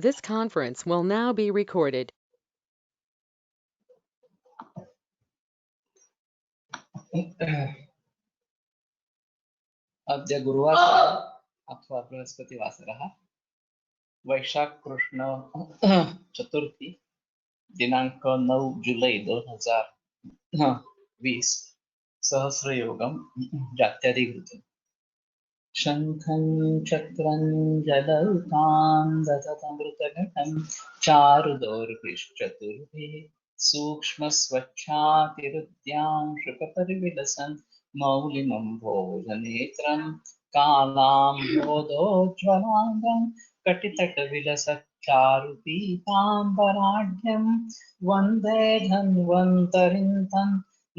This conference will now be recorded. अद्य गुरुवासरः अथवा बृहस्पतिवासरः वैशाख कृष्ण चतुर्थी दिनांक 9 जुलै 2020 सहस्रयोगं जात्यादिकृतम् शंखं चक्रं जलौकां दधतमृतघटं चारुदौर्भिश्चतुर्भिः सूक्ष्मस्वच्छातिरुद्यां शुकपरिविलसन् मौलिनं भोजनेत्रं कालाम्भोदोज्ज्वलाङ्गं कटितटविलसच्चारुपीताम्बराढ्यं वन्दे धन्वन्तरिं तं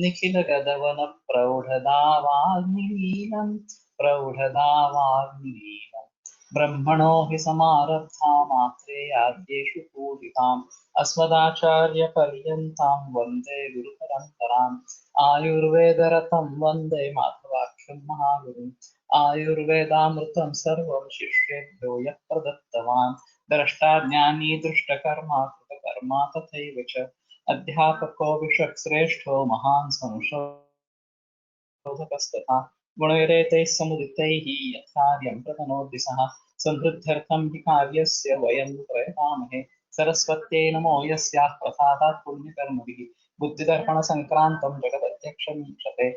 निखिलगदवनप्रौढदावाग्निलीलम् प्रौढदावाग्निलीलम् ब्रह्मणो हि समारब्धा मात्रेयाद्येषु पूजिताम् अस्मदाचार्यपर्यन्तां वन्दे गुरुपरम्पराम् आयुर्वेदरतं वन्दे माधवाख्यं महागुरुम् आयुर्वेदामृतं सर्वं शिष्येभ्यो यः प्रदत्तवान् द्रष्टा ज्ञानी दृष्टकर्मा कृतकर्मा तथैव च अध्यापको विषक्श्रेष्ठो महान् संशोधकस्तथा गुणैरेतैः समुदितैः यत्कार्यं प्रतनोति सः समृद्ध्यर्थं हि कार्यस्य वयं प्रयतामहे सरस्वत्यै नमो यस्याः प्रसादात् पुण्यकर्मभिः बुद्धिदर्पणसङ्क्रान्तं जगदध्यक्षमीक्षते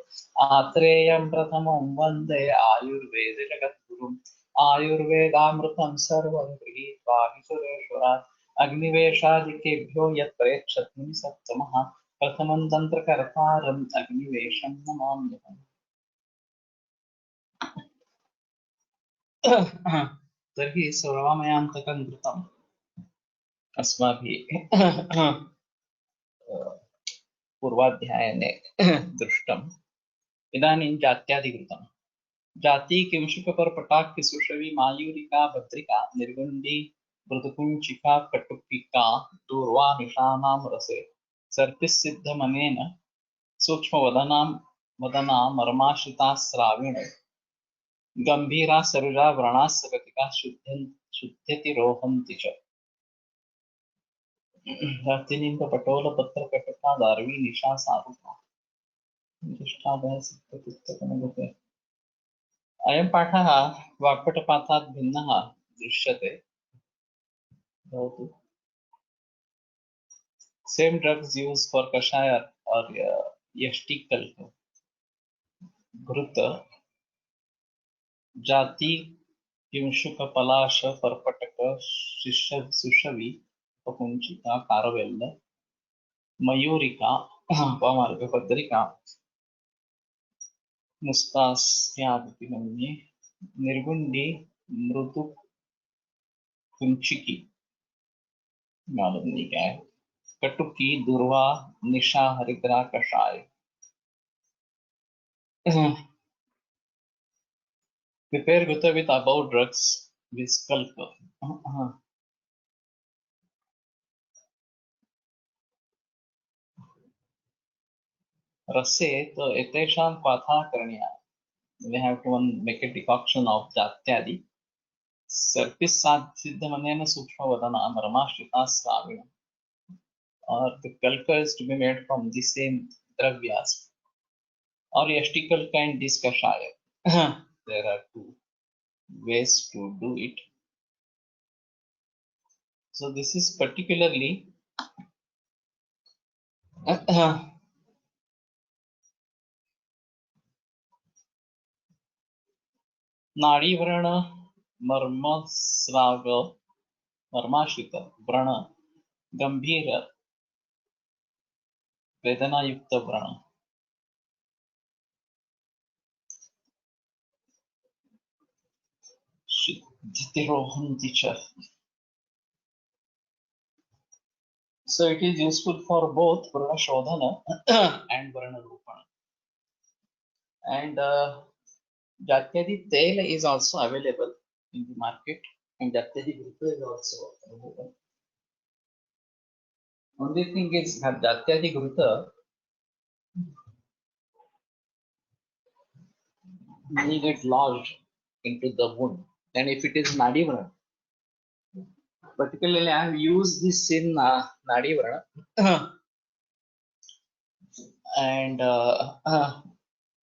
आत्रेयं प्रथमं वन्दे आयुर्वेदजगद्गुरुम् आयुर्वेदामृतं सर्वं गृहीत्वा हि सुरेश्वरात् अग्निवेशादिकेभ्यो यत् प्रयच्छत्नि सप्तमः प्रथमं तन्त्रकर्तारम् अग्निवेशं नमाम्यहम्। तर्हि सर्वमयान्तकं कृतम् अस्माभिः पूर्वाध्यायने दृष्टम्। इदानीं जात्यादिकृतम्। जाति किंशुकपर्पटाख्य सुषवी मायूरिका भद्रिका निर्गुण्डी मृदुकुञ्चिका कटुकिका दूर्वा निशानां रसे सर्पिसिद्धमनेन सूक्ष्मवदनां वदना मर्माश्रिता श्राविण गंभीरा सरुजा व्रणा सगतिका शुद्ध्यति च पटोलपत्रकटका दार्वी निशा सारुका ज्येष्ठादयः सिद्धपुस्तकमगते। अयं पाठः वाक्पटपाठात् भिन्नः दृश्यते। भवतु same drugs used for kashaya or yashtikal घृत जाति किंशुक पलाश पर्पटक शिष्य सुषवी पकुंचिका कारवेल्ल मयूरिका पमार्गभद्रिका मुस्तास्यादिति मन्ये निर्गुण्डी मृदु कुंचिकी मालूम नहीं क्या है कटुकी दुर्वा निशा हरिद्रा कषाय prepare Gutta with about drugs viskalpa रसे तो एतेषां क्वाथा करणीया we have to make a decoction of जात्यादि सर्पिसिद्धमनेन सूक्ष्मवदना मर्माश्रिता श्राविण or the kalka is to be made from the same dravyas or yashtikalka and diskashaya. There are two ways to do it. So this is particularly नाड़ीव्रण मर्मस्राव मर्माश्रित व्रण गंभीर वेदनायुक्त व्रण सिद्धितिरोहन्ति च. So it is useful for both Varna Shodhana and Varna Rupana. And Jatyadi Tel is also available in the market and Jatyadi Grupa is also available. Only thing is that Jatyadi Grupa may get lodged into the wound. And if it is Nadivana, Particularly, I have used this in Nadi Varana, and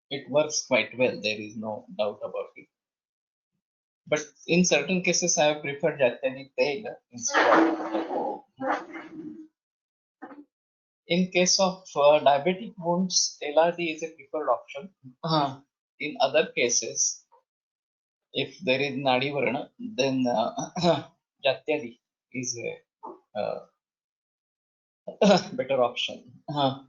it works quite well. There is no doubt about it. But in certain cases, I have preferred Jatyadi Tail instead. In case of diabetic wounds, LRD is a preferred option. In other cases, if there is Nadi Varana, then Jatyadi is a better option. I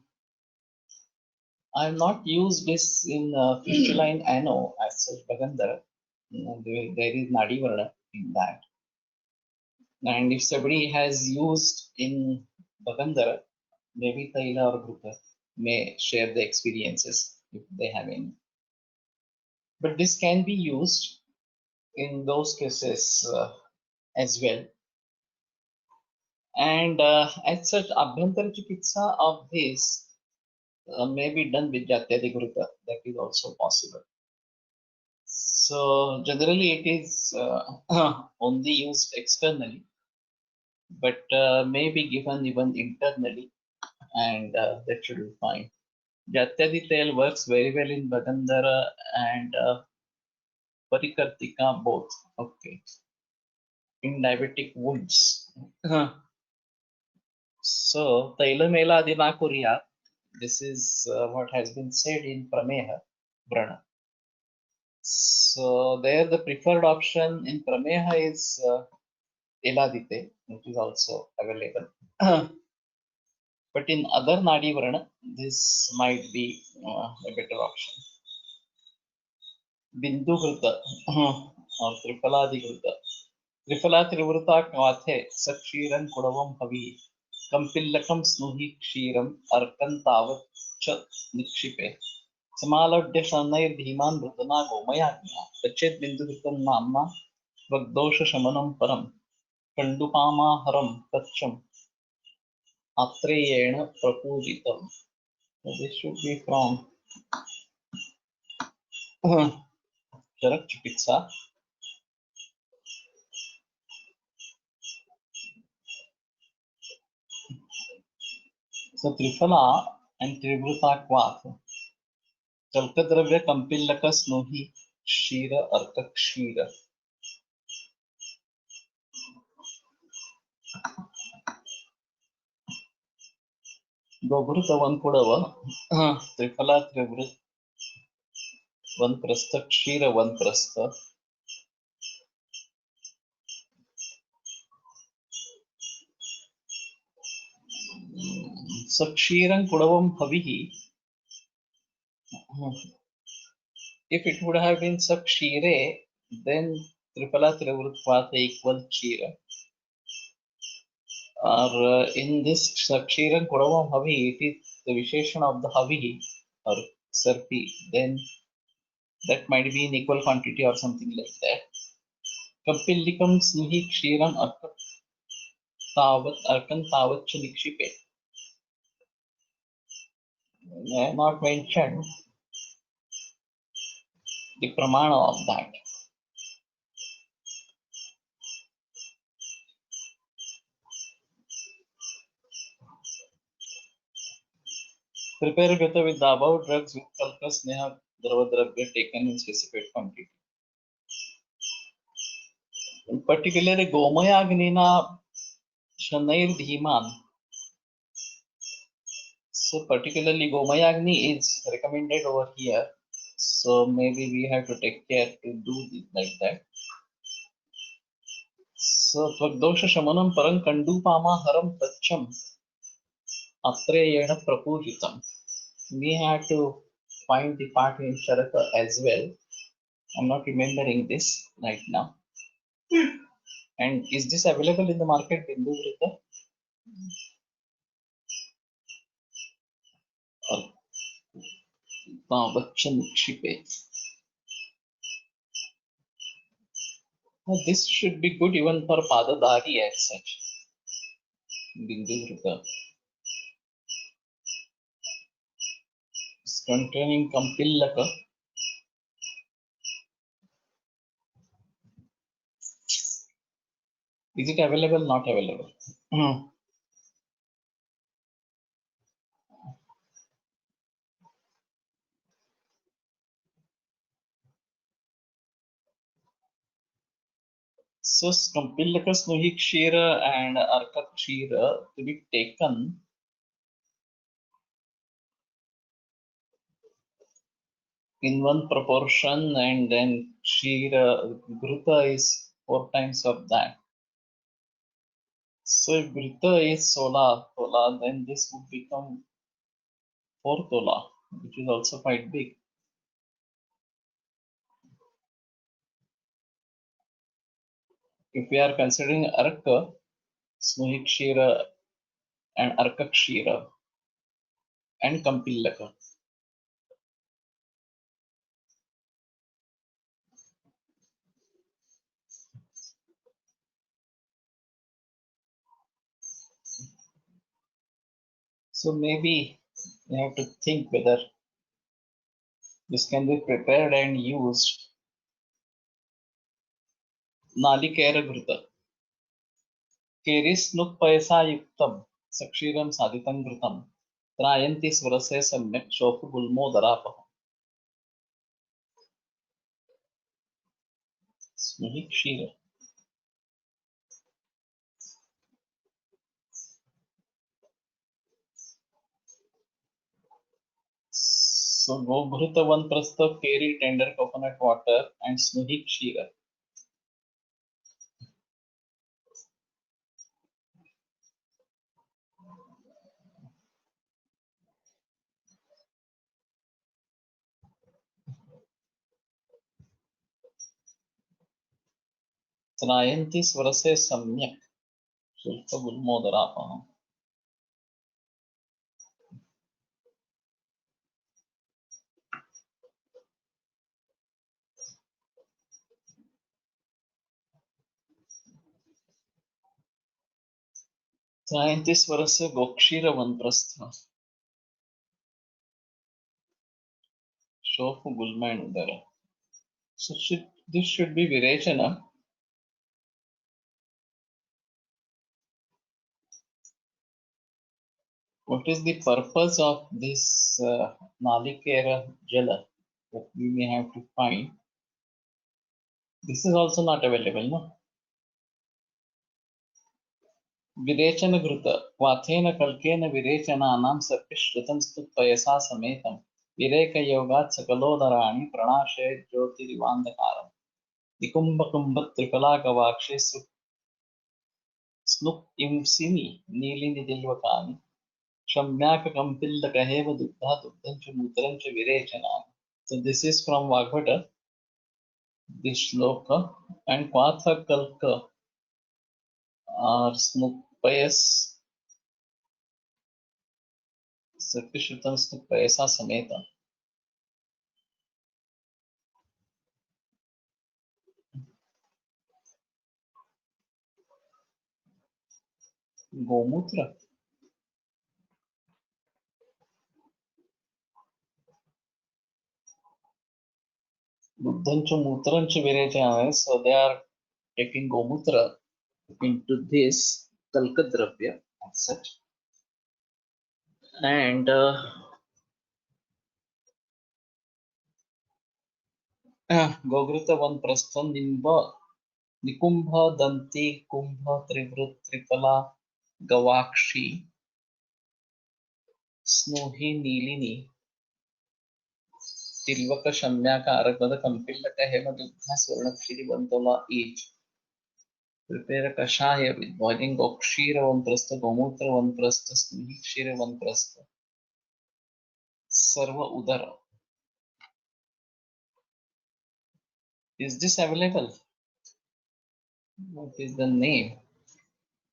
have not used this in fistula in ano as such Bagandhara. There is Nadi Varana in that. And if somebody has used in Bagandhara, maybe Taila or Grupa may share the experiences if they have any. But this can be used in those cases as well. And as such, Abhyantara Chikitsa of this may be done with Jatyadi Grupa. That is also possible. So generally it is only used externally, but may be given even internally, and that should be fine. Jatyadi tail works very well in Bagandhara and Parikartika both. Okay. In diabetic wounds. So Tailamela Adinakuria, this is what has been said in Prameha Brana. So there the preferred option in Prameha is Eladite, which is also available. But in other Nadi Varana, this might be a better option. Bindu Gruta or Tripaladi Gruta. Tripala Trivruta Kvathe Sakshiran Kudavam Havi Kampillakam Snuhi Kshiram Arkan Tavat Cha Nikshipe Samaladya Shannair Dhiman Brutana Gomayagna Tachet Bindu Grutam Namna Vagdosha Shamanam Param Kandupama Haram Tacham Atreyena Prapujitam. So this should be from Charak Chikitsa. So Trifala and Trivruta Kvath. Chalkadravya Kampillaka Snohi Shira Arka Kshira. Gobruta one Kudava. Trifala Trivrut one Prastha Kshira one Prastha. So Kshiran Kudavam Havihi. If it would have been Sakshire, then Tripala Trivrut Kvatha equal Kshira. Or in this Sakshiran Kudavam Havi, it is the Visheshan of the Havi or Sarpi, then that might be in equal quantity or something like that. Kapillikam Snihi Kshiram Arkan Tavat Nikshipe. I have not mentioned the Pramana of that. Prepare Gata with the above drugs with Kalka Sneha Dravadravya taken in specified quantity. In particular, Gomayagnina Shanair Dhiman. So particularly Gomayagni is recommended over here. So maybe we have to take care to do it like that. So Tvagdosha Shamanam Param Kandupama Haram Tacham Atreyena Prapujitam. We have to find the part in Charaka as well. I'm not remembering this right now. And is this available in the market, Bindu Vrita? Bachan Shipe. This should be good even for Padadari as such. Bindu Vrita. It's containing Kampillaka. Is it available? Not available. So Kampilaka Snuhi Kshira and Arka Kshira to be taken in one proportion, and then Kshira Gruta is 4 times of that. So if Gruta is 16 tola, then this would become 4 tola, which is also quite big. If we are considering Arka, Snuhi Kshira and Arka Kshira and Kampilaka. So maybe you have to think whether this can be prepared and used. Nalikera Gruta. केरिस्नुक्पयसायुक्तं सक्षीरं साधितं घृतं त्रायन्ति स्वरसे सम्यक् शोफगुल्मोदरापहम् स्नुहि क्षीर. So Gobhruta one prastha, keri tender coconut water and Snuhi Kshira. Trayanti Swarase Samyak Shulpa Gulmodarapaham. Trayanti Swarase Gokshira one prastha. Shofu Gulma and Udara. So this should be Virechana. What is the purpose of this Nalikera Jala that we may have to find? This is also not available, no? Virechana Gruta, Vathena Kalkena Virechananam Sarpishritam Stutpayasa Sametam, Vireka Yogat Sakalodarani, Pranashe Jyotirivandakaram, Nikumba Kumbat Tripala Gavakshe Snup Imsimi, Nilini Dilvakani, Shamyaka Kampilda Kaheva Dugdha Dugdancha Mutrancha Virechanam. So this is from Vagbhata, this shloka, and Kwatha Kalka or Snupayas Sarpishritam Snupayasa Sametam. Gomutra. Duddhancha Mutrancha Virechana. So they are taking Gomutra into this Kalkadravya as such. And Gogruta one prastham Nimba Nikumbha Danti Kumbha Trivrut Tripala Gavakshi Snuhi Nilini Tilvaka Shamyaka Aragvada Kampillaka Hema Dugdha Swarnakshiri Bantola each. Prepare a kashaya with boiling Gokshira one prastha, Gomutra one prastha, Snuhi Kshira one prastha. Sarva Udara. Is this available? What is the name?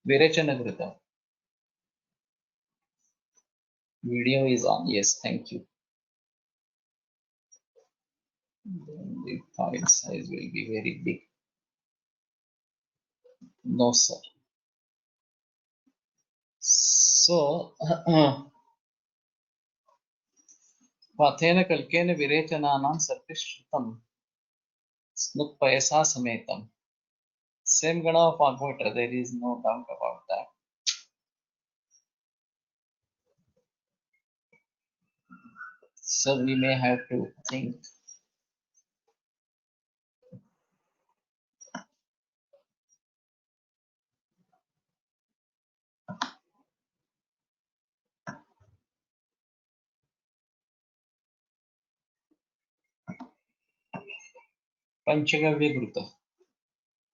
Virechanagrita. Video is on. Yes, thank you. Then the file size will be very big. No, sir. So, Pathena Kalkena Virechananam Sarpishritam Snupayasa Sametam Same Gana of Agvata, there is no doubt about that. So we may have to think. Panchagavya Gruta.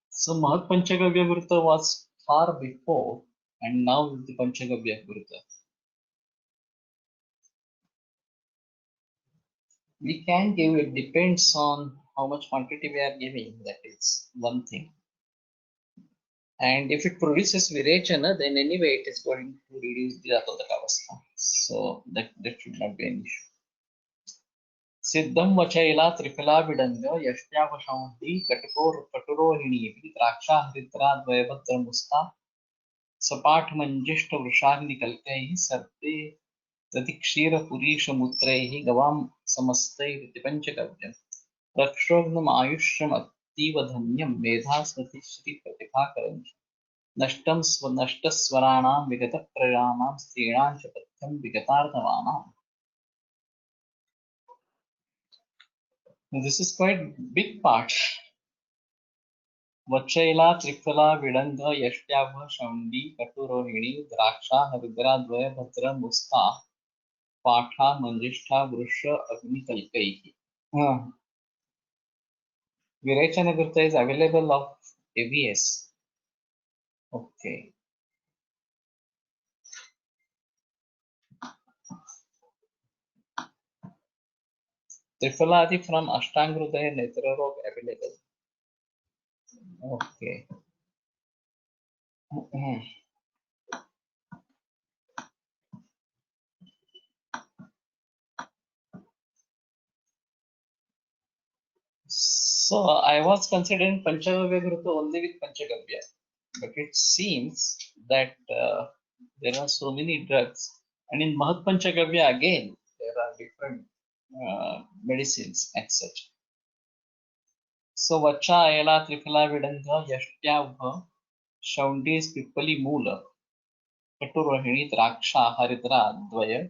So Mahat Panchagavya Gruta was far before, and now the Panchagavya Gruta. We can give, it depends on how much quantity we are giving, that is one thing. And if it produces Virechana, then anyway it is going to reduce the Atodakavastha. So that should not be an issue. Siddham Vachaila Tripala Vidanga Yashtyavashamdi Katurohini Traksha Hritra Dvayavatra Musta Sapat Manjishta Vrishagni Kalkai Sarte Pratikshira Purisha Mutraihi Gavam Samastai Ritipanchakavyam Rakshogam Ayushram Ativadhanyam Medha Sati Shri Pratibhakaram Nashtaswaranam Vigata Prajanam Strinam Chapatham Vigatarthavanam. This is quite big part. Vachaila Triphala Vidanga Yashtyava Shamdi Katurohini Draksha Haridra Dvaya Bhadra Musta Patha Manjishtha Vrusha Agni Kalkaihi. Virechana Gurta is available of AVS. Okay. Triphaladi from Ashtangrudaya Netra Rog available. Okay. So I was considering Panchagavya Gruta only with Panchagavya, but it seems that there are so many drugs, and in Mahat Panchagavya again there are different medicines as such. So Vacha Ayala Triphala Vidanga Yashtyavha Shaundis Pipali Mula Katurohini Draksha Haridra Dvaya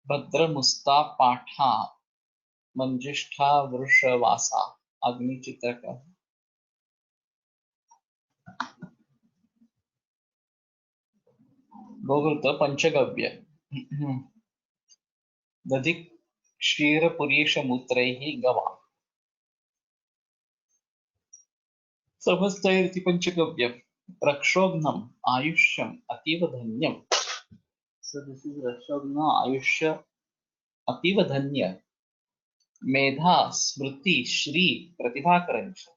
Bhadra Musta Patha Manjishtha Vrusha Vasa Agni Chitraka. Gogurta Panchagavya. Dadik Kshira Purisha Mutraihi Gava. Samastayarti Panchagavyam. Rakshognam Ayushyam Ativa Dhanyam. So this is Rakshogna Ayushya Ativa Dhanya. Medha Smriti Shri Pratibhakarancha.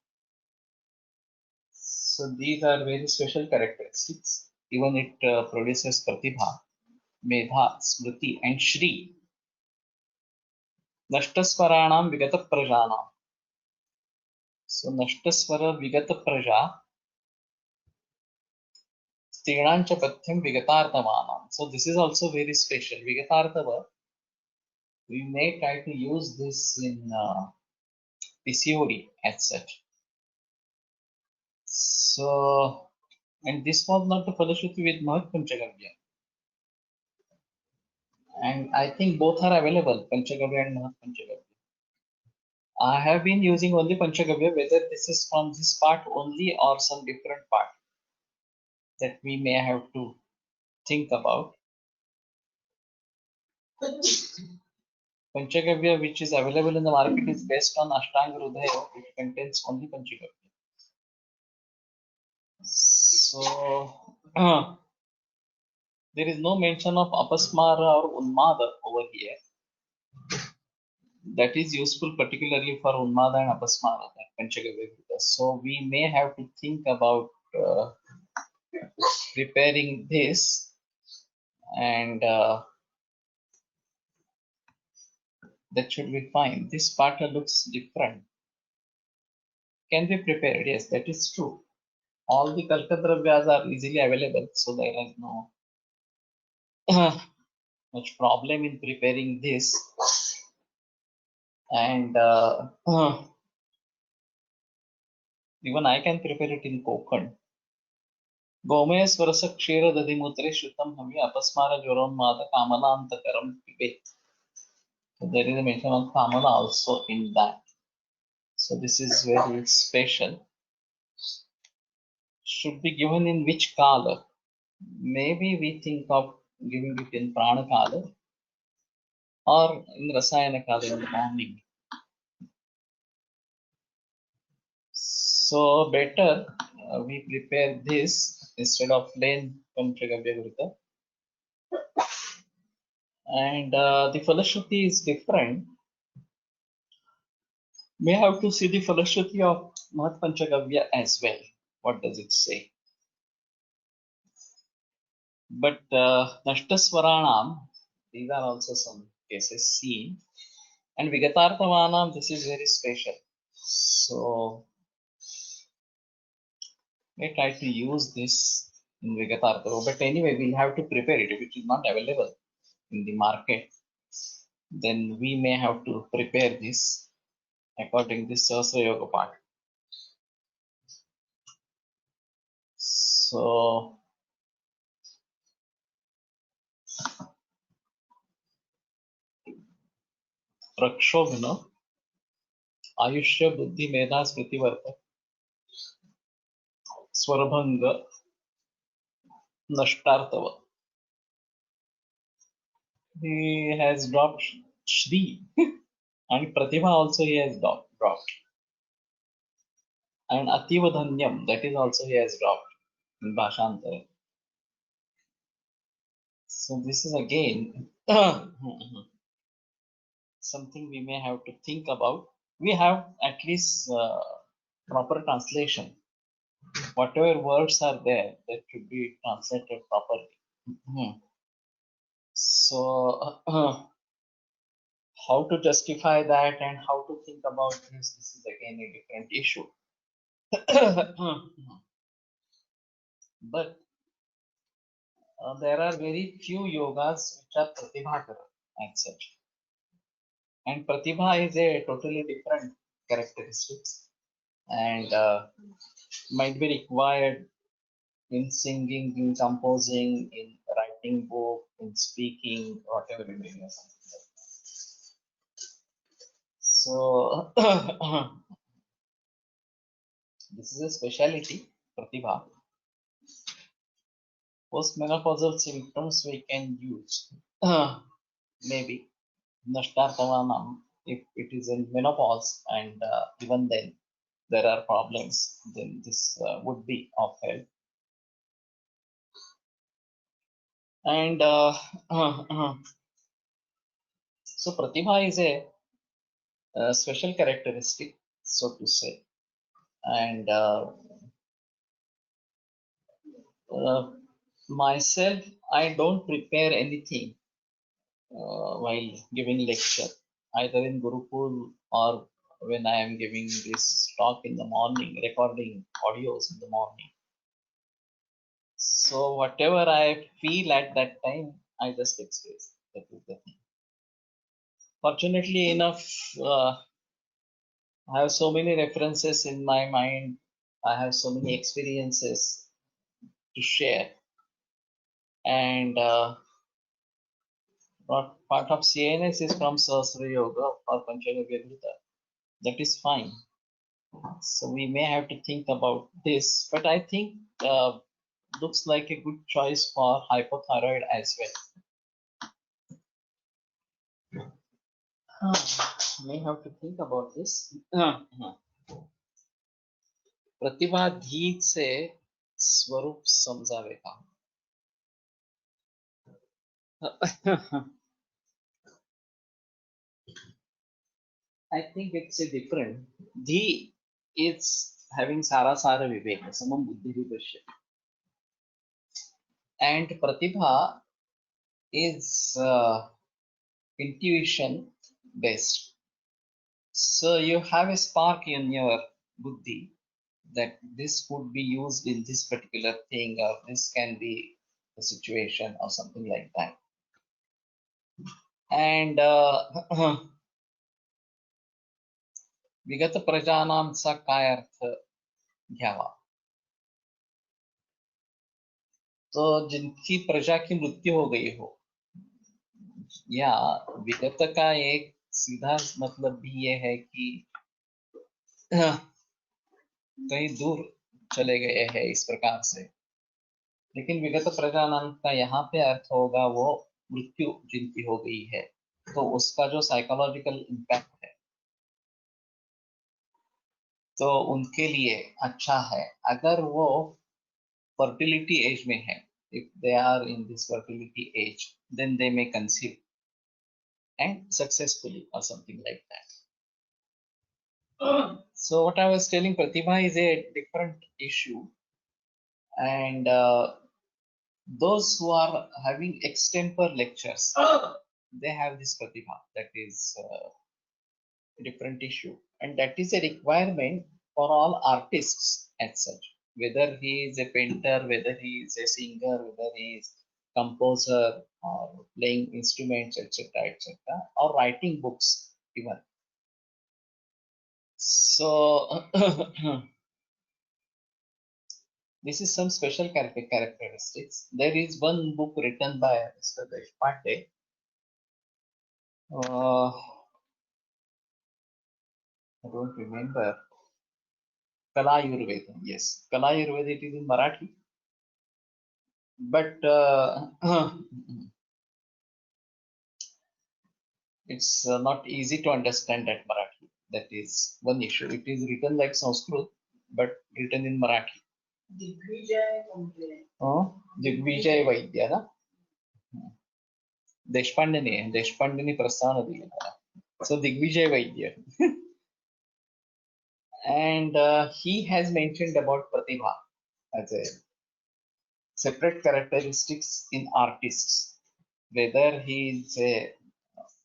So these are very special characteristics. Even it produces Pratibha, Medha, Smriti, and Shri. Nashtaswaranam Vigata Prajanam. So Nashtaswara Vigata Praja. Stinancha Pathyam Vigatarthavanam. So this is also very special. Vigatarthava. We may try to use this in PCOD as such. So, and this was not the Falashruti with Mahat Panchagavya. And I think both are available, Panchagavya and Mahat Panchagavya. I have been using only Panchagavya, whether this is from this part only or some different part that we may have to think about. Panchagavya, which is available in the market, is based on Ashtanga Hridaya, which contains only Panchagavya. So, there is no mention of Apasmara or Unmada over here. That is useful particularly for Unmada and Apasmara, that Panchagavya. So we may have to think about preparing this, and that should be fine. This part looks different. Can be prepared, yes, that is true. All the Kalkadravyas are easily available, so there is no much problem in preparing this. And Even I can prepare it in Kokand. Gome swarasa kshira dadimutre shrutam hami apasmara jvaronmata kamanantakaram pibe. So there is a mention of kamala also in that. So this is very special. Should be given in which kala? Maybe we think of giving it in prana kala or in rasayana kala in the morning. So better we prepare this instead of plain Panchagavya. And the Falashruti is different. We have to see the Falashruti of Mahat Panchagavya as well. What does it say? But Nashtaswaranam, these are also some cases seen. And Vigatarthavanam, this is very special. So we try to use this in Vigatartha. But anyway, we'll have to prepare it. If it is not available in the market, then we may have to prepare this according to this Sahasra Yoga part. So Rakshobhana, Ayushya Buddhi Meda Smriti Varta, Swarabhanga, Nashtartava. He has dropped Shri and Pratibha also he has dropped. And Ativadhanyam, that is also he has dropped in Bhashantara. So this is again something we may have to think about. We have at least proper translation. Whatever words are there, that should be translated properly. So how to justify that and how to think about this is again a different issue. But there are very few yogas which are pratibhakara as such. And pratibha is a totally different characteristics and might be required in singing, in composing, in writing book, in speaking, whatever it may be. So this is a speciality, pratibha. Postmenopausal symptoms we can use. Maybe Nashtartavanam if it is in menopause and even then there are problems, then this would be of help. And so Pratibha is a special characteristic, so to say. And myself, I don't prepare anything while giving lecture, either in Gurukul or when I am giving this talk in the morning, recording audios in the morning. So whatever I feel at that time, I just express. That is the thing. Fortunately enough, I have so many references in my mind. I have so many experiences to share. And part of CNS is from Sahasra Yoga or Panchagavya Gita. That is fine. So we may have to think about this. But I think looks like a good choice for hypothyroid as well. May have to think about this. प्रतिभा धीत से स्वरूप समझावे का. I think it's a different. Dhi is having Sara Sara Vivek, Samam Buddhi Vipashya. And Pratibha is intuition based. So you have a spark in your Buddhi that this could be used in this particular thing or this can be a situation or something like that. And Vigata Prajanam sa काय अर्थ घ्यावा. तो जिनकी प्रजा की मृत्यु हो गई हो, या विगत का एक सीधा मतलब भी ये है कि कहीं दूर चले गए हैं इस प्रकार से, लेकिन विगत प्रजा नाम का यहाँ पे अर्थ होगा वो मृत्यु जिनकी हो गई है, तो उसका जो साइकोलॉजिकल इम्पैक्ट है तो उनके लिए अच्छा है. अगर वो fertility age में है, if they are in this fertility age, then they may conceive and successfully or something like that. So what I was telling, Pratibha is a different issue, and those who are having extemporary lectures, they have this Pratibha. That is a different issue, and that is a requirement for all artists as such. Whether he is a painter, whether he is a singer, whether he is composer or playing instruments, etc., etc., or writing books even. So this is some special characteristics. There is one book written by Mr. Deshpande. I don't remember. Kala Ayurveda. Yes, Kala Ayurveda. It is in Marathi, but it's not easy to understand that Marathi. That is one issue. It is written like Sanskrit, but written in Marathi. Digvijay वैद्य ना, देशपांडेने प्रस्तावना दिली त्याला. So Digvijay Vaidya. And he has mentioned about Pratibha as a separate characteristics in artists, whether he is a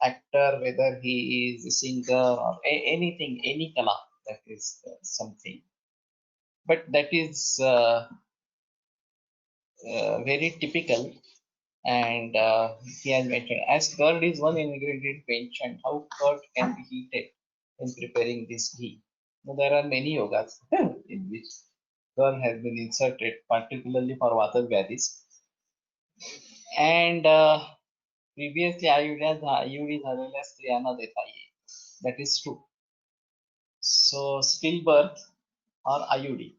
actor, whether he is a singer or anything, any kala, that is something. But that is very typical, and he has mentioned as curd is one ingredient mentioned, how curd can be heated in preparing this ghee. Now, there are many yogas in which curd has been inserted, particularly for Vata Vyadis. And previously, IUD झालेल्या स्त्रियांना देता येईल. That is true. So, stillbirth or IUD,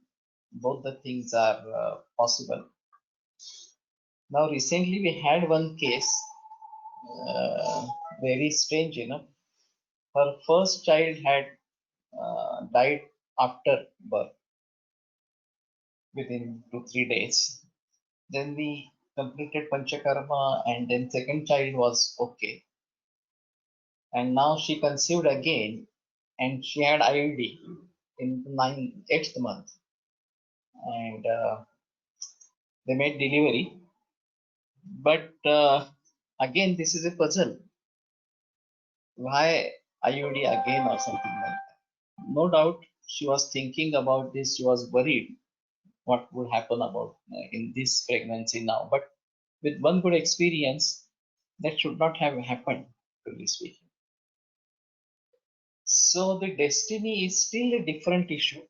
both the things are possible. Now, recently we had one case, very strange, Her first child had died after birth within 2-3 days. Then we completed Panchakarma, and then second child was okay. And now she conceived again, and she had IUD in the 8th month. And they made delivery. But again, this is a puzzle. Why IUD again or something like that? No doubt she was thinking about this. She was worried what would happen about in this pregnancy now. But with one good experience, that should not have happened, truly speaking. So the destiny is still a different issue,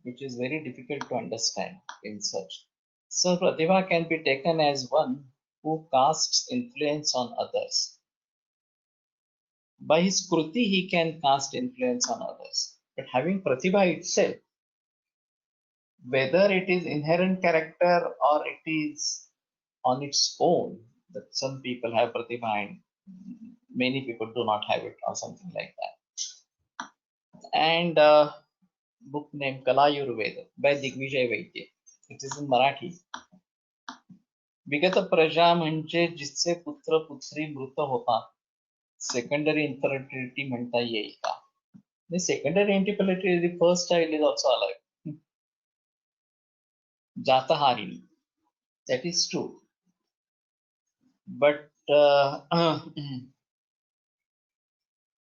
which is very difficult to understand in such. So Pratibha can be taken as one who casts influence on others. By his kruti, he can cast influence on others. But having Pratibha itself, whether it is inherent character or it is on its own, that some people have Pratibha and many people do not have it or something like that. And book named Kala Ayurveda by Digvijay Vaidya. It is in Marathi. विगत प्रजा म्हणजे जिचे पुत्र पुत्री मृत होतात, secondary infertility म्हणता येईल का? Secondary infertility, the first child is also alive. Jataharini, that is true. But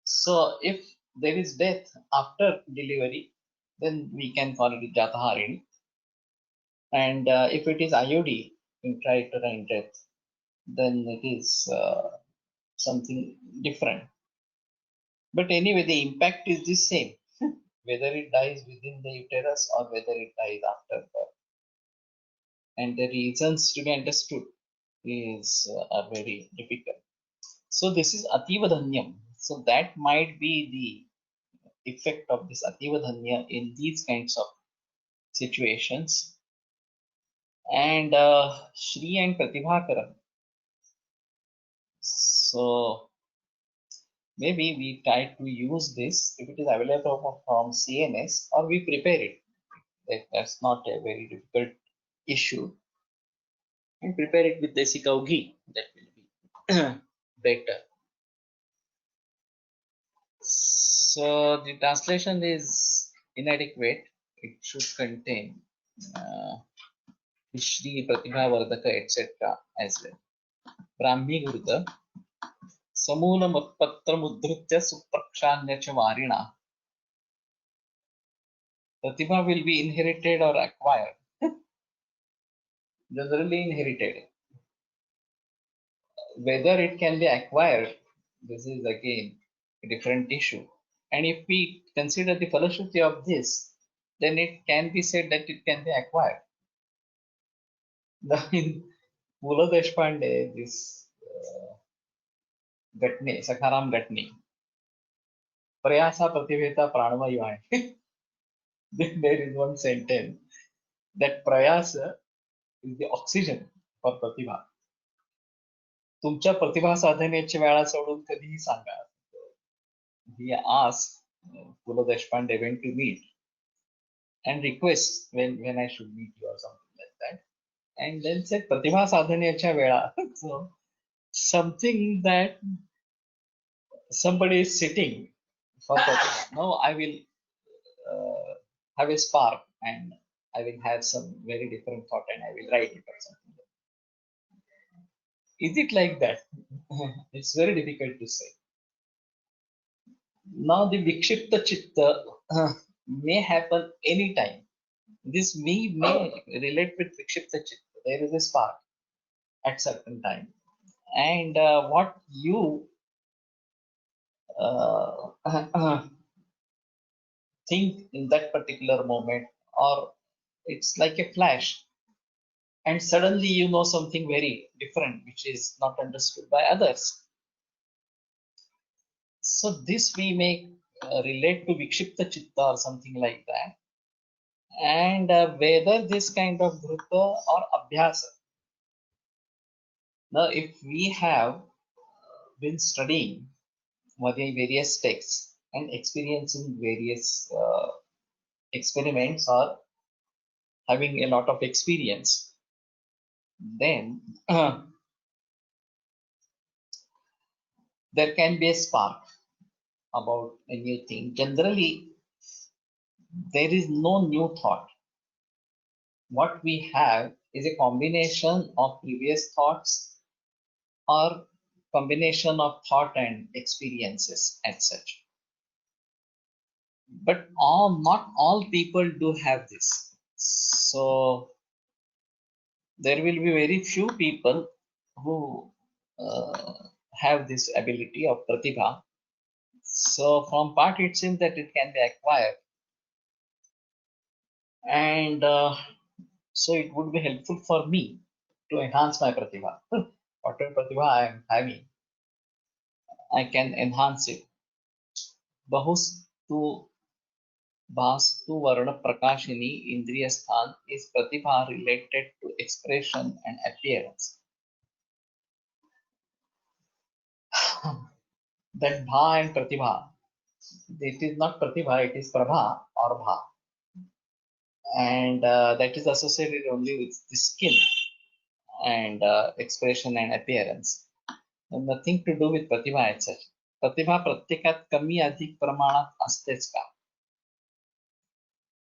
so if there is death after delivery, then we can call it Jataharini. And if it is IUD, intrauterine death, then it is something different. But anyway, the impact is the same. whether it dies within the uterus or whether it dies after birth. And the reasons to be understood is are very difficult. So this is ativadhanyam. So that might be the effect of this ativadhanya in these kinds of situations. And Shri and Pratibhakaram. So maybe we try to use this if it is available from CNS, or we prepare it. That's not a very difficult issue. And prepare it with desi cow ghee. That will be better. So the translation is inadequate. It should contain Shri, Pratibha, Vardaka, etc. as well. Brahmi Gurda, Samoolamutpatramudhritya Suprakshanyacha Varina. Pratibha will be inherited or acquired. Generally inherited. Whether it can be acquired, this is again a different issue. And if we consider the falashruti of this, then it can be said that it can be acquired. In Pula Deshpande, this Gatne, Sakharam Gatne, Prayasa Prativeta Pranavayu hai. Then there is one sentence that Prayasa is the oxygen for Pratibha. तुमच्या प्रतिभा साधनेच्या वेळा सोडून कधीही सांगा. He asked Pula Deshpande when to meet and request when I should meet you or something like that. And then said Pratibha sadhanecha vela. So something that somebody is sitting for Pratibha. No, I will have a spark and I will have some very different thought and I will write it or something. Is it like that? It's very difficult to say. Now the Vikshipta Chitta may happen anytime. This may relate with Vikshipta Chitta. There is a spark at certain time. And what you think in that particular moment, or it's like a flash, and suddenly you know something very different which is not understood by others. So this we may relate to Vikshipta Chitta or something like that. And whether this kind of Dhruta or Abhyasa. Now, if we have been studying various texts and experiencing various experiments or having a lot of experience, then there can be a spark about a new thing. Generally, there is no new thought. What we have is a combination of previous thoughts or combination of thought and experiences as such. But not all people do have this. So there will be very few people who have this ability of pratibha. So from part it seems that it can be acquired. And so it would be helpful for me to enhance my pratibha. Whatever pratibha I am having, I can enhance it. Bahustu Vastu Varna Prakashini Indriya Sthan is pratibha related to expression and appearance. That bha and pratibha, it is not pratibha, it is prabha or bha. And that is associated only with the skin and expression and appearance. And nothing to do with pratibha as such. Pratibha प्रत्येकात कमी अधिक प्रमाणात असतेच का?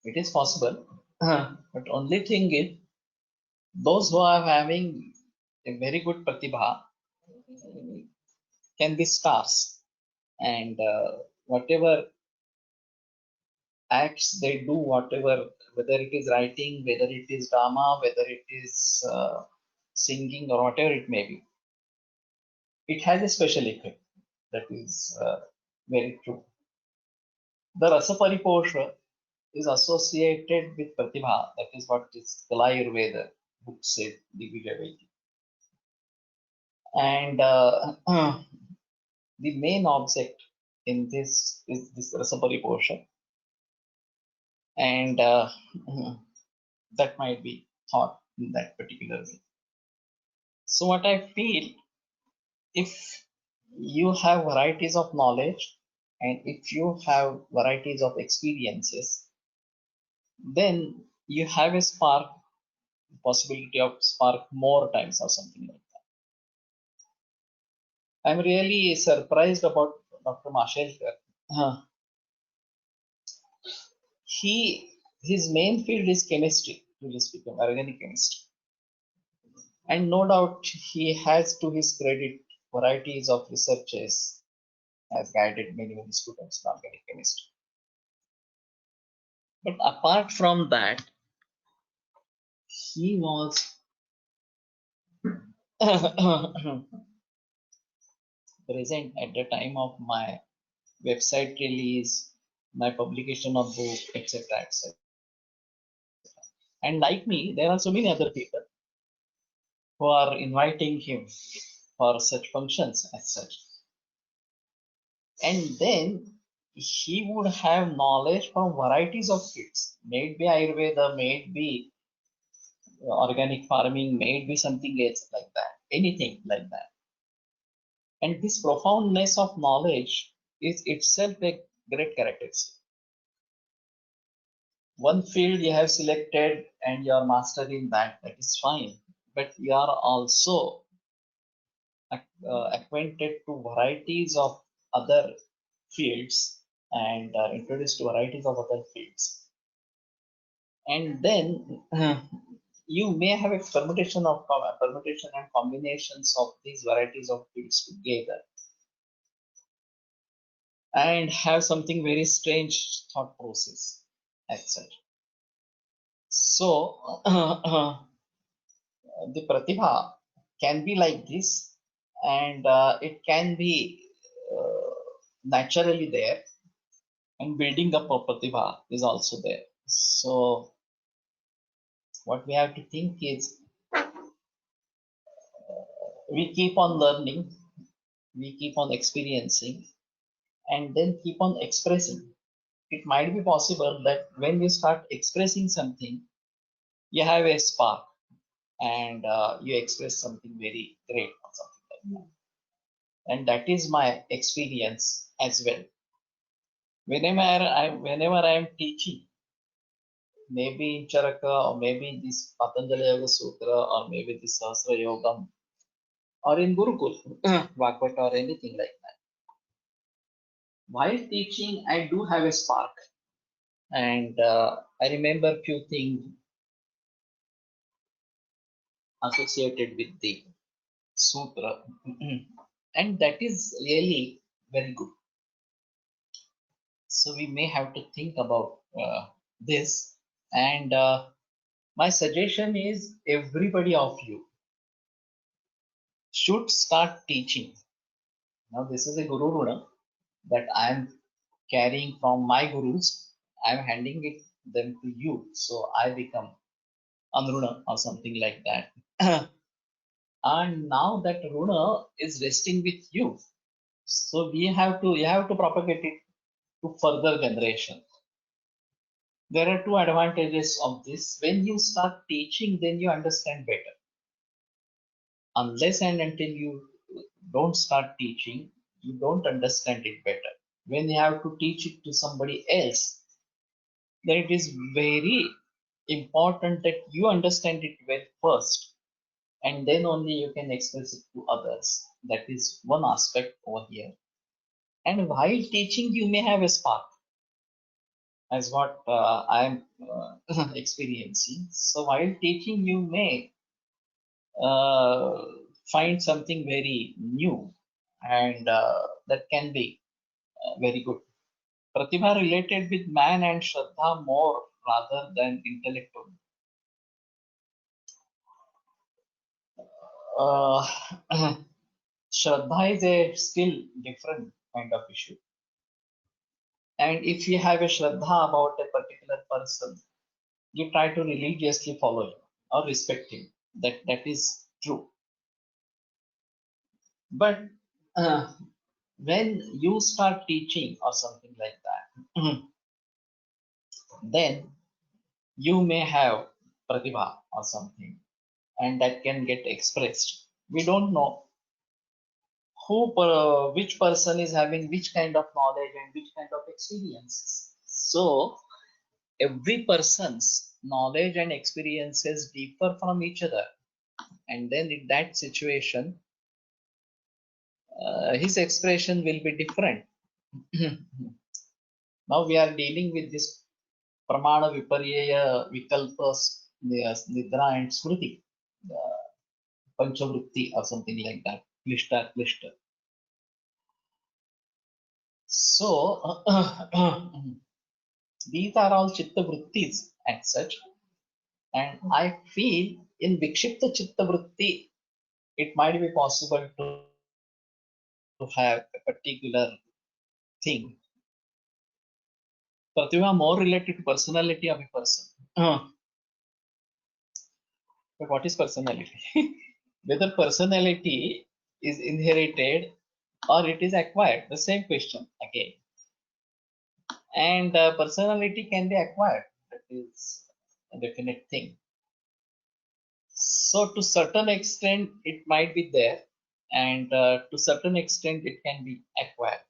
It is possible, but only thing is those who are having a very good pratibha can be stars, and whatever acts they do, whatever, whether it is writing, whether it is drama, whether it is singing or whatever it may be, it has a special effect. That is very true. The Rasa Pariposha is associated with Pratibha. That is what is the Ayurveda book said, Digvijay Vaidya. And the main object in this is this Rasa Pariposha. And that might be thought in that particular way. So what I feel, if you have varieties of knowledge and if you have varieties of experiences, then you have a spark, possibility of spark more times or something like that. I'm really surprised about Dr. Mashelkar. Uh, his main field is chemistry, really speaking, organic chemistry. And no doubt he has to his credit varieties of researches has guided many, many students in organic chemistry. But apart from that, he was present at the time of my website release, my publication of book, etc., etc. And like me, there are so many other people who are inviting him for such functions as such. And then he would have knowledge from varieties of fields, may it be Ayurveda, may it be organic farming, may it be something else like that, anything like that. And this profoundness of knowledge is itself a great characteristic. One field you have selected and you are master in that, that is fine. But you are also acquainted to varieties of other fields and introduced to varieties of other fields. And then you may have a permutation and combinations of these varieties of fields together and have something very strange thought process as such. So the pratibha can be like this, and it can be naturally there, and building up a pratibha is also there. So what we have to think is we keep on learning, we keep on experiencing, and then keep on expressing. It might be possible that when you start expressing something, you have a spark and you express something very great or something like that. And that is my experience as well. Whenever I am teaching, maybe in Charaka or maybe this Patanjali Yoga Sutra or maybe this Sahasra Yogam or in Gurukul, Bhagavata or anything like that. While teaching, I do have a spark, and I remember few things associated with the sutra, and that is really very good. So we may have to think about this, and my suggestion is everybody of you should start teaching. Now this is a Guru Runa that I am carrying from my gurus. I am handing it them to you, so I become Anuruna or something like that. And now that Runa is resting with you, so you have to propagate it to further generation. There are two advantages of this. When you start teaching, then you understand better. Unless and until you don't start teaching, you don't understand it better. When you have to teach it to somebody else, then it is very important that you understand it well first, and then only you can express it to others. That is one aspect over here. And while teaching, you may have a spark, as what I am experiencing. So while teaching, you may uh, find something very new, and that can be very good. Pratibha related with man and Shraddha more rather than intellect only. Uh, Shraddha is a still different kind of issue. And if you have a shraddha about a particular person, you try to religiously follow him or respect him. That is true. But uh, when you start teaching or something like that, then you may have pratibha or something, and that can get expressed. We don't know which person is having which kind of knowledge and which kind of experiences. So every person's knowledge and experiences differ from each other, and then in that situation, his expression will be different. Now we are dealing with this pramana viparyaya vikalpas, nidra and smriti, panchavritti or something like that, klishta klishta. So these are all chitta vrittis as such, and I feel in vikshipta chitta vritti it might be possible to have a particular thing. Pratibha more related to personality of a person. But what is personality? Whether personality is inherited or it is acquired, the same question again. And personality can be acquired, that is a definite thing. So to certain extent it might be there, and to certain extent it can be acquired.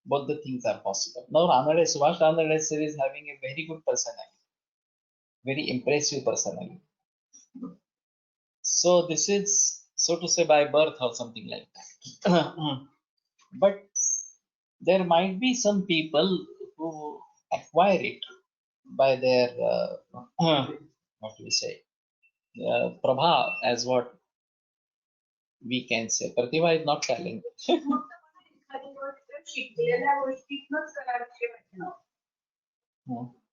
Both the things are possible. Now Ranade, Subhash Ranade sir is having a very good personality, very impressive personality. So this is, so to say, by birth or something like that. But there might be some people who acquire it by their what do we say, prabha, as what we can say. Pratibha is not talent. एखादी गोष्ट शिकलेल्या गोष्टीतनंच करायची वाटणं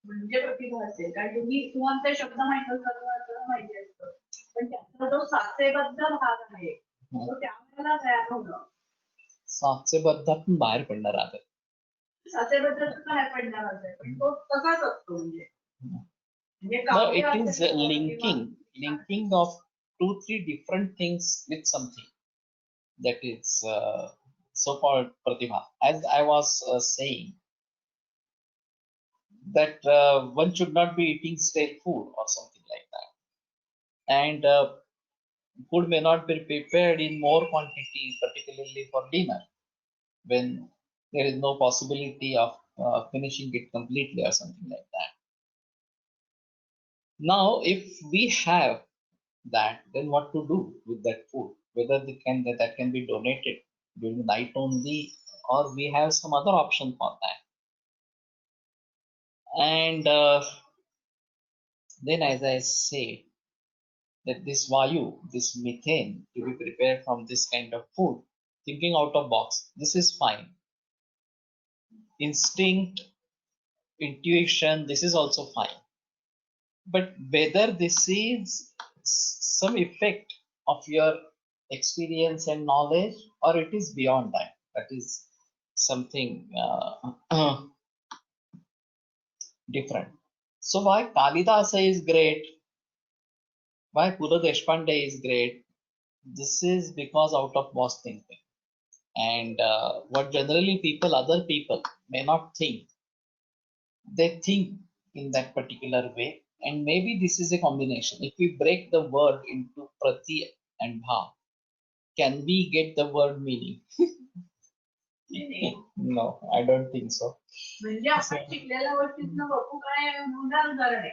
म्हणजे प्रतिभा असेल. कारण तुम्हाला ते शब्द माहिती असतं, माहिती असतं, पण त्याचा जो साचेबद्ध भाग आहे तो त्यावेळेला तयार होणं, साचेबद्धातून बाहेर पडणार आहे. साचेबद्ध बाहेर पडणार आहे, पण तो तसाच असतो. म्हणजे No, it is linking of 2-3 different things with something. That is so-called pratibha. As I was saying, that one should not be eating stale food or something like that, and food may not be prepared in more quantity, particularly for dinner, when there is no possibility of finishing it completely or something like that. Now, if we have that, then what to do with that food? Whether that can be donated during the night only, or we have some other option for that. And then, as I say, that this vayu, this methane, to be prepared from this kind of food, thinking out of box, this is fine. Instinct, intuition, this is also fine. But whether this is some effect of your experience and knowledge, or it is beyond that, that is something different. So why Kalidasa is great, why Pura Deshpande is great, this is because out of box thinking. And what generally other people may not think, they think in that particular way. And maybe this is a combination. If we break the word into prati and bha, can we get the word meaning? No, I don't think so. म्हणजे आपण शिकलेल्या गोष्टीतनं बघू काय उदाहरण आहे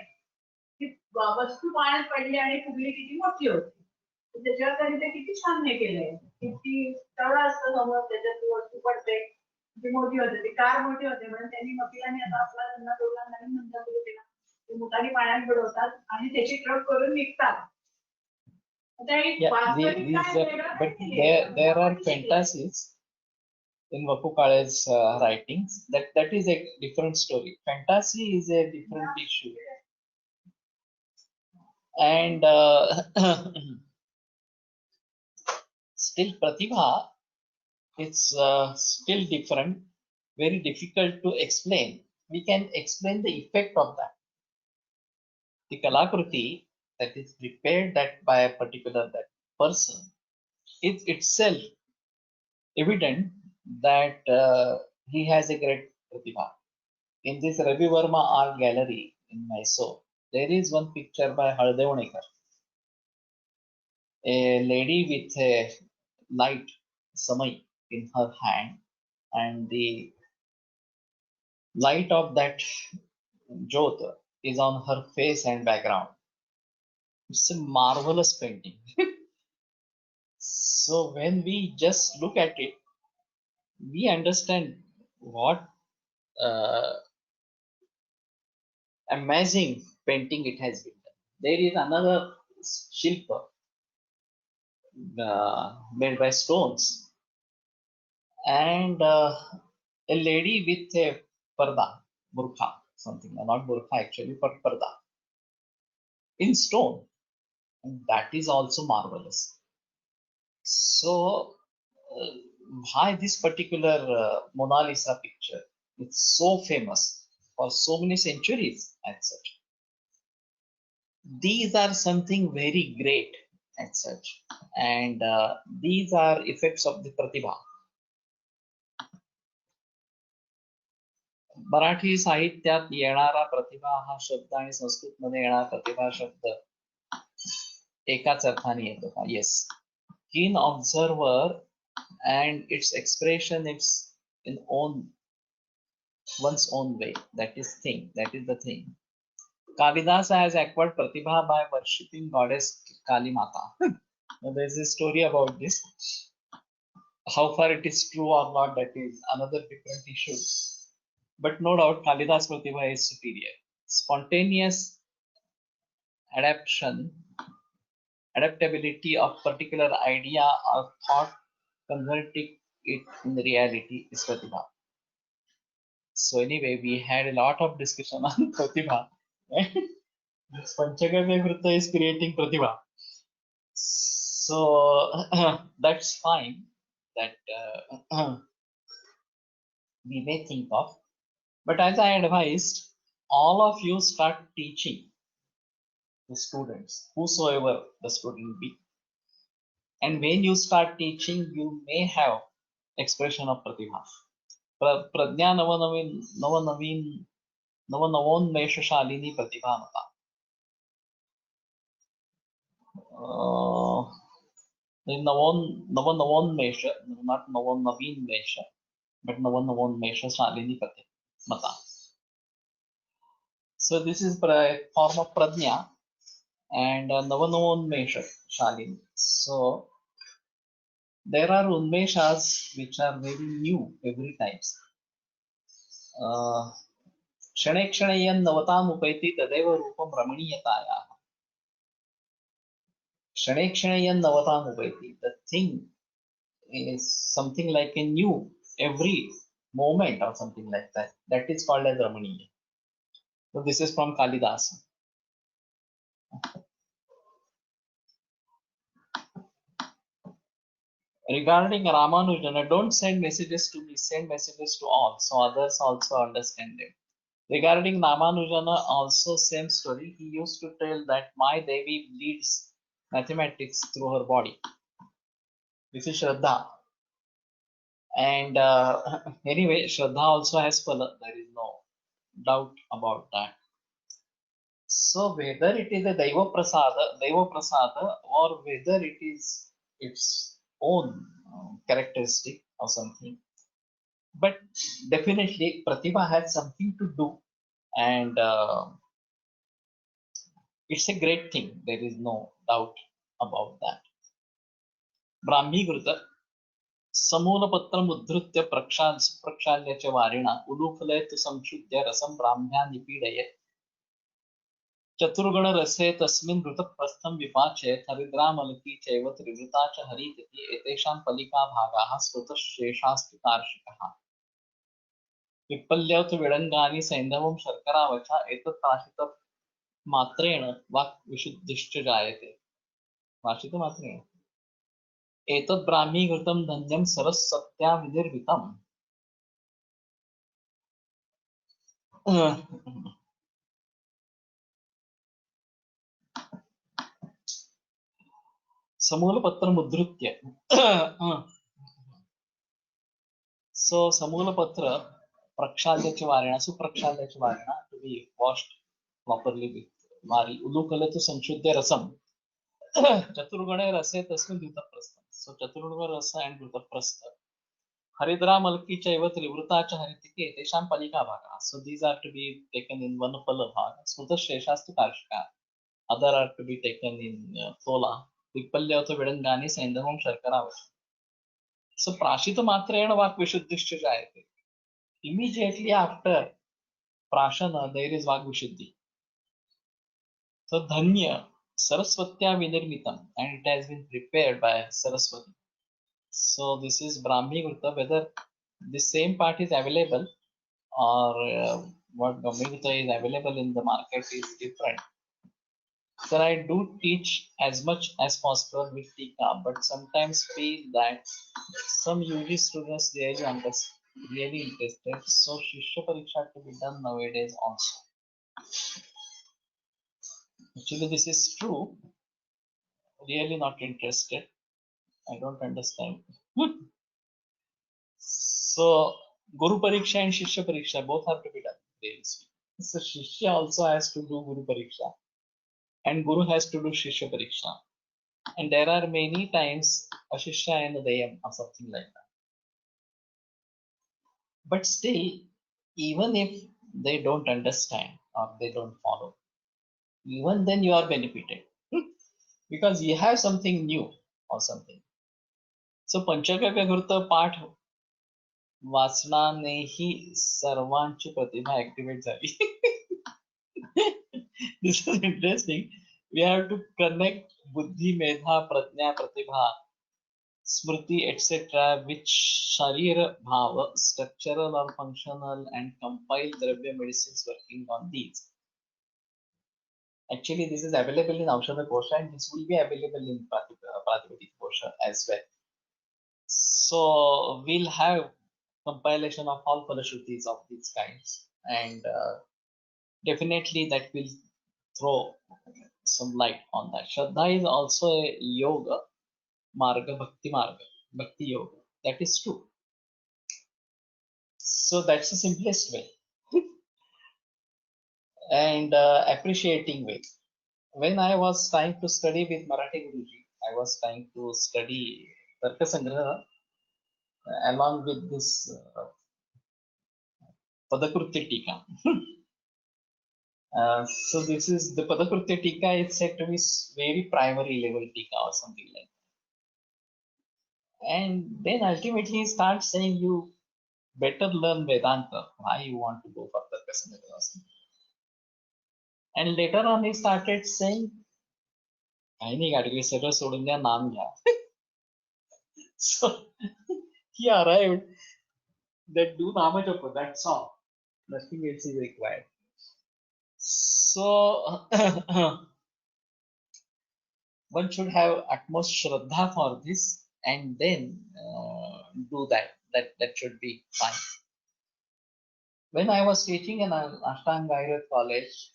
की वस्तू पाण्यात पडली आणि फुगली किती मोठी होती, त्याच्यावर त्यांनी ते किती छान हे केलंय, किती तळ असतं समोर, त्याच्यात वस्तू पडते, ती मोठी होते, ती कार मोठी होते, म्हणून त्यांनी मपिलाने आता आपला त्यांना दोघा नवीन धंदा सुरू केला, ते मुतानी पाण्यात बुडवतात आणि त्याची ट्रक करून विकतात. But there are fantasies in Vapu Kale's writings. That is a different story. Fantasy is a different issue. And still Pratibha, it's still different, very difficult to explain. we can explain the effect of that. The Kalakruti that is prepared that by a particular that person is itself evident that he has a great pratibha. In this Ravi Verma Art Gallery in Mysore, there is one picture by Haldevnekar, a lady with a light samai in her hand, and the light of that jyot is on her face and background. It's a marvelous painting. So when we just look at it, we understand what uh, amazing painting it has been done. There is another shilpa made by stones, and a lady with a parda, burqa, something, not burqa actually, but parda in stone. And that is also marvelous. So, uh, why this particular Mona Lisa picture? It's so famous for so many centuries and such. These are something very great and such, and these are effects of the pratibha. Marathi साहित्यात येणारा प्रतिभा हा शब्द आणि संस्कृत मध्ये येणारा प्रतिभा शब्द एकाच अर्थाने येतो का? Yes. Keen observer and its expression is in one's own way. That is the thing. Kalidas has acquired pratibha by worshipping goddess Kali Mata. Now, there's a story about this. How far it is true or not, that is another different issue. But no doubt Kalidas pratibha is superior. Spontaneous adaptability of particular idea or thought, converting it in reality is pratibha. So anyway, we had a lot of discussion on pratibha. This Panchagavya Vrita is creating pratibha. So that's fine. That we may think of. But as I advised, all of you start teaching the students, whosoever the student be. And when you start teaching, you may have expression of pratibha. Pradnya नवनवोन्मेष शालिनी प्रतिभा मता. नवनवोन्मेष, not नवोन्नवीन्मेष, but नवनवोन्मेष Shalini मता. So this is a form of pradnya, and नवनवोन्मेष Shalini. So there are unmeshas which are very new every time. क्षणे क्षणेयन् नवतामुपैति तदेव रूपं रमणीयतायाः. क्षणे क्षणेयन् नवतामुपैति. The thing is something like a new every moment or something like that. That is called as Ramaniya. So this is from Kalidasa. Regarding Ramanujana, don't send messages to me, send messages to all, so others also understand it. Regarding Ramanujana, also same story. He used to tell that my Devi leads mathematics through her body. This is Shraddha. And anyway, Shraddha also has phala. There is no doubt about that. So whether it is a Daiva Prasada, or whether it is its own characteristic or something, but definitely Pratibha has something to do, and it's a great thing. There is no doubt about that. Brahmigruta समूलपत्रमुद्धृत्य प्रक्षाल्य च वारिणा उलूखलयत् संक्षुद्य रसं ब्राह्म्या निपीडयत्. चतुर्गुणरसे तस्मिन् ऋतप्रस्थं विपाचयत्. हरिद्रामलकी चैव त्रिवृता च हरितिथि. एतेषां फलिका भागाः स्मृतशेषास्तु कार्षिकः. विप्पल्यौत विडङ्गानि सैन्धवं शर्करावचा. एतत् प्राशित मात्रेण वाक् विशुद्धिश्च जायते. प्राशित मात्रेण एतत् ब्राह्मीकृतं धन्यं सरस्वत्या विनिर्मितम्. समूलपत्र मुद्रित्य सो समूलपत्र प्रक्षाल्य च वारेण सुप्रक्षाल्य च वारेण to be washed properly with mari उलूकलतु संशुद्ध रसम चतुर्गणे रसे तस्मिन् धृतप्रस्थ. So चतुर्गुण रस and धृतप्रस्थ. हरिद्रा मलकी चैव त्रिवृता च हरितिके तेषां पलिका भागा. So these are to be taken in one pala bhaga. स्मृतशेषास्तु कार्षिका. Other are to be taken in tola. विपल्यवतो विडङ्गानि सैन्धवं शर्करावशम्. So prashita matreण वाक् विशुद्धिश्च जायते. Immediately after prashana there is वाक् विशुद्धि. So dhanya saraswatya vinirmitam and it has been prepared by Saraswati. So this is Brahmi Gurta. Whether the same part is available or what Brahmi Gurta is available in the market is different. So I do teach as much as possible with Tika, but sometimes feel that some UG students really interested. So Shishya Pariksha to be done nowadays also. Actually, this is true. Really not interested. I don't understand. So Guru Pariksha and Shishya Pariksha both have to be done daily. So Shishya also has to do Guru Pariksha and Guru has to do Shishya Pariksha. And there are many times Ashishya and Dayam or something like that. But still, even if they don't understand or they don't follow, even then you are benefited because you have something new or something. So Panchagavya Gurta पाठ वाचनानेही सर्वांची प्रतिभा activate झाली. This is interesting. We have to connect buddhi, medha, pratnya, pratibha, smriti, etc. which sharira bhava, structural or functional, and compile dravya medicines working on these. Actually, this is available in Aushadha Kosha and this will be available in Pratipadika Kosha as well. So we'll have compilation of all Falashrutis of these kinds and definitely that will throw some light on that. Shraddha is also a yoga marga, bhakti yoga. That is true. So that's the simplest way and appreciating way. When I was trying to study with Marathi Guruji, I was trying to study Tarka Sangraha along with this Padakruti Tika. So this is the Padakruti Tika is said to be very primary level Tika or something like that. And then ultimately he starts saying you better learn Vedanta. Why you want to go for Tarka Sangraha or something. And later on he started saying, काही नाही गाडगे सगळं सोडून द्या नाम घ्या. So he arrived that do Namajapa, that's all. Nothing else is required. So one should have utmost shraddha for this and then do that. That should be fine. When I was teaching in Ashtanga Ayurveda College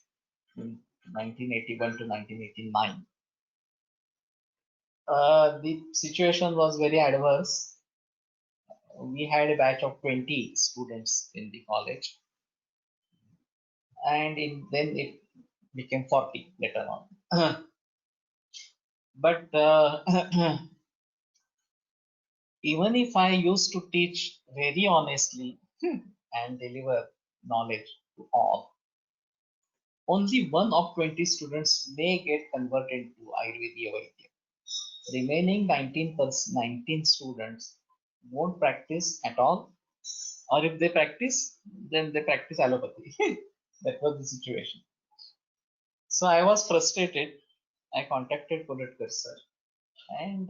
in 1981 to 1989, the situation was very adverse. We had a batch of 20 students in the college and then it became 40 later on. But even if I used to teach very honestly and deliver knowledge to all, only one of 20 students may get converted to Ayurvedic Vaidya. Remaining 19 students won't practice at all, or if they practice, then they practice allopathy. That was the situation. So I was frustrated. I contacted Pulatkar sir and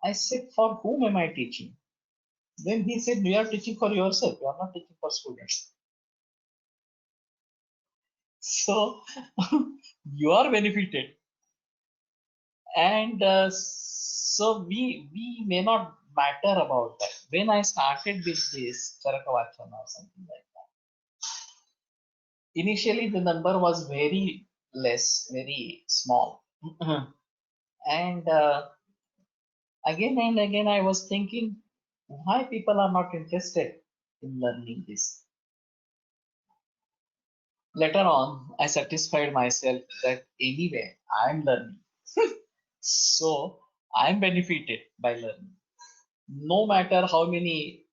I said, for whom am I teaching? Then he said, you are teaching for yourself, you are not teaching for students. So you are benefited. And so we may not matter about that. When I started with this Charakavachana or something like that, initially the number was very less, very small. And again and again, I was thinking, why people are not interested in learning this? Later on, I satisfied myself that anyway, I'm learning. So I'm benefited by learning. No matter how many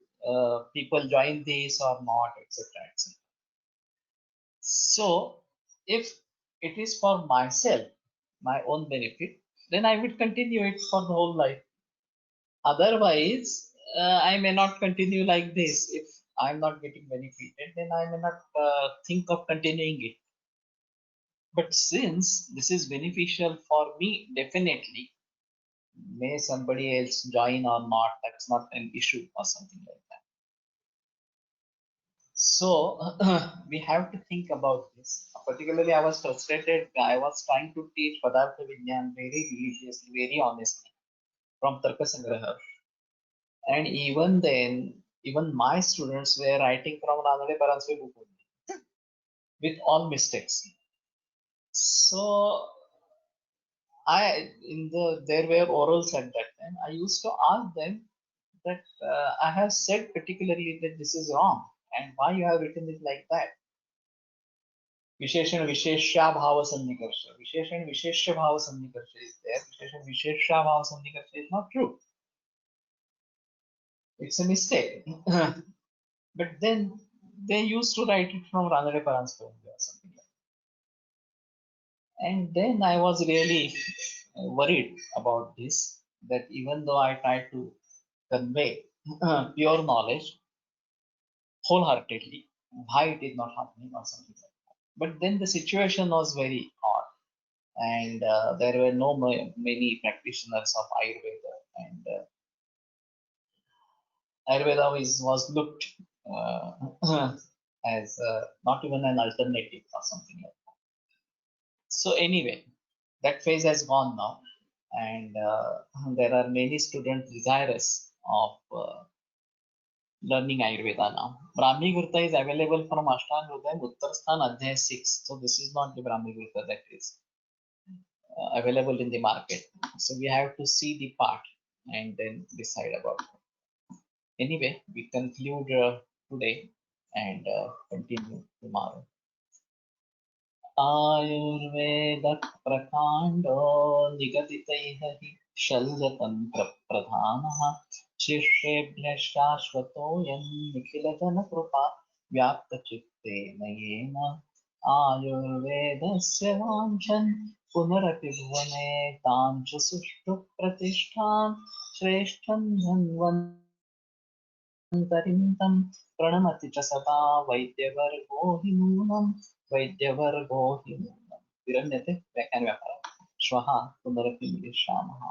people join this or not, etc. etc. So if it is for myself, my own benefit, then I would continue it for the whole life. Otherwise, I may not continue like this. If I'm not getting benefited, then I may not think of continuing it. But since this is beneficial for me, definitely, may somebody else join or not, that's not an issue or something like that. So we have to think about this. Particularly, I was frustrated. I was trying to teach Padartha Vigyan very religiously, very honestly from Tarka Sangraha. And even then, even my students were writing from Ranade Paranswe book only, with all mistakes. So there were orals at that time. I used to ask them that I have said particularly that this is wrong, and why you have written it like that. विशेषण विशेष्या भाव सन्निकर्ष विशेषण विशेष्य भाव सन्निकर्ष is there. विशेषण विशेष्या भाव सन्निकर्ष is not true. It's a mistake. But then they used to write it from Ranade Paranswe or something like that. And then I was really worried about this, that even though I tried to convey pure knowledge wholeheartedly, why it is not happening or something like that. But then the situation was very odd, and there were no many practitioners of Ayurveda, and Ayurveda was looked as not even an alternative or something like that. So anyway, that phase has gone now, and there are many students desirous of learning Ayurveda now. Brahmi Gurta is available from Ashtanga Hridayam Uttarsthan Adhyay 6. So this is not the Brahmi Gurta that is available in the market. So we have to see the part and then decide about it. Anyway, we conclude today and continue tomorrow. Ayurveda प्रकांडो निगदितैः हि शल्यतंत्र प्रधानः शिष्येभ्यः शाश्वतोऽयं निखिलजनकृपा व्याप्तचित्तेन येन आयुर्वेदस्य वाञ्छन् पुनरपि भुवने तां च सुष्ठु प्रतिष्ठां श्रेष्ठं धन्वन् तं प्रणमति च सदा वैद्यवर्गो हि नूनं वैद्यवर्गो हि नूनं विरम्यते व्याख्यानव्यापारः श्वः पुनरपि मिलिष्यामः।